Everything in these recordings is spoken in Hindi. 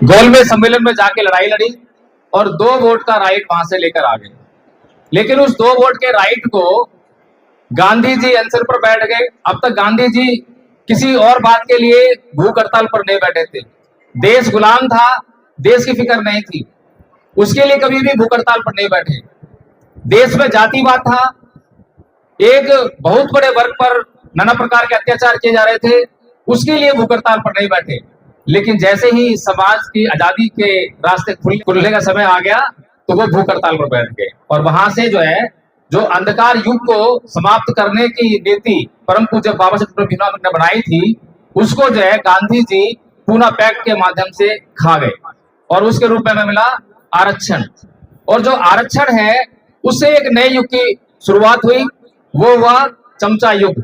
गोलमेज सम्मेलन में जाके लड़ाई लड़ी और 2 वोट का राइट वहां से लेकर आ गए। लेकिन उस 2 वोट के राइट को गांधी जी आंसर पर बैठ गए। अब तक गांधी जी किसी और बात के लिए भूख हड़ताल पर नहीं बैठे थे। देश गुलाम था, देश की फिक्र नहीं थी, उसके लिए कभी भी भूख हड़ताल पर नहीं बैठे। देश में जातिवाद था, एक बहुत बड़े वर्ग पर नाना प्रकार के अत्याचार किए जा रहे थे, उसके लिए भूख हड़ताल पर नहीं बैठे। लेकिन जैसे ही समाज की आजादी के रास्ते खुलने का समय आ गया तो वो भूख हड़ताल पर बैठ गए और वहां से जो अंधकार युग को समाप्त करने की नीति परम पूज्य बाबा साहेब भीमराव ने बनाई थी, उसको गांधी जी पूना पैक्ट के माध्यम से खा गए और उसके रूप में हमें मिला आरक्षण। और जो आरक्षण है उससे एक नए युग की शुरुआत हुई, वो हुआ चमचा युग,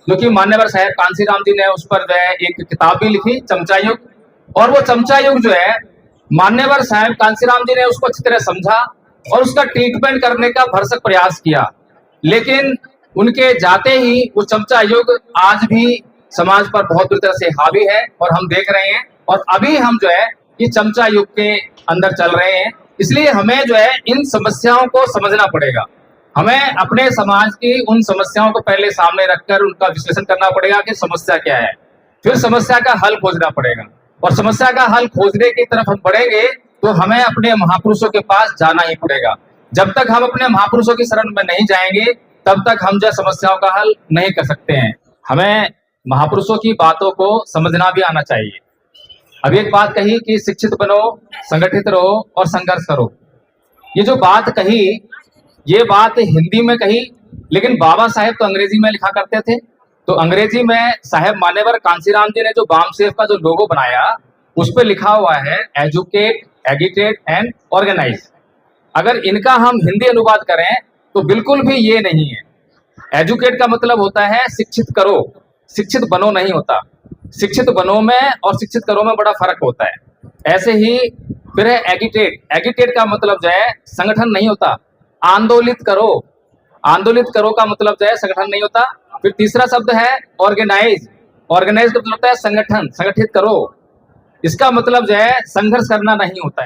जो कि मान्यवर साहब कांसीराम जी ने उस पर एक किताब भी लिखी, चमचा युग। और वो चमचा युग मान्यवर साहब कांसीराम जी ने उसको अच्छी तरह समझा और उसका ट्रीटमेंट करने का भरसक प्रयास किया। लेकिन उनके जाते ही वो चमचा युग आज भी समाज पर बहुत बुरी तरह से हावी है और हम देख रहे हैं। और अभी हम ये चमचा युग के अंदर चल रहे हैं। इसलिए हमें इन समस्याओं को समझना पड़ेगा। हमें अपने समाज की उन समस्याओं को पहले सामने रखकर उनका विश्लेषण करना पड़ेगा कि समस्या क्या है, फिर समस्या का हल खोजना पड़ेगा। और समस्या का हल खोजने की तरफ हम बढ़ेंगे तो हमें अपने महापुरुषों के पास जाना ही पड़ेगा। जब तक हम अपने महापुरुषों की शरण में नहीं जाएंगे तब तक हम समस्याओं का हल नहीं कर सकते हैं। हमें महापुरुषों की बातों को समझना भी आना चाहिए। अभी एक बात कही कि शिक्षित बनो, संगठित रहो और संघर्ष करो। ये जो बात कही, ये बात हिंदी में कही, लेकिन बाबा साहेब तो अंग्रेजी में लिखा करते थे। तो अंग्रेजी में साहेब मान्यवर कांसीराम जी ने जो बामसेफ का जो लोगो बनाया उस पर लिखा हुआ है एजुकेट, एगिटेट एंड ऑर्गेनाइज। अगर इनका हम हिंदी अनुवाद करें तो बिल्कुल भी ये नहीं है। एजुकेट का मतलब होता है शिक्षित करो, शिक्षित बनो नहीं होता। शिक्षित बनो में और शिक्षित करो में बड़ा फर्क होता है। ऐसे ही फिर है एगिटेट। एगिटेट का मतलब संगठन नहीं होता, आंदोलित करो। आंदोलित करो का मतलब संगठन नहीं होता। फिर तीसरा शब्द है ऑर्गेनाइज। ऑर्गेनाइज का मतलब होता है संगठन, संगठित करो। इसका मतलब संघर्ष करना नहीं होता है।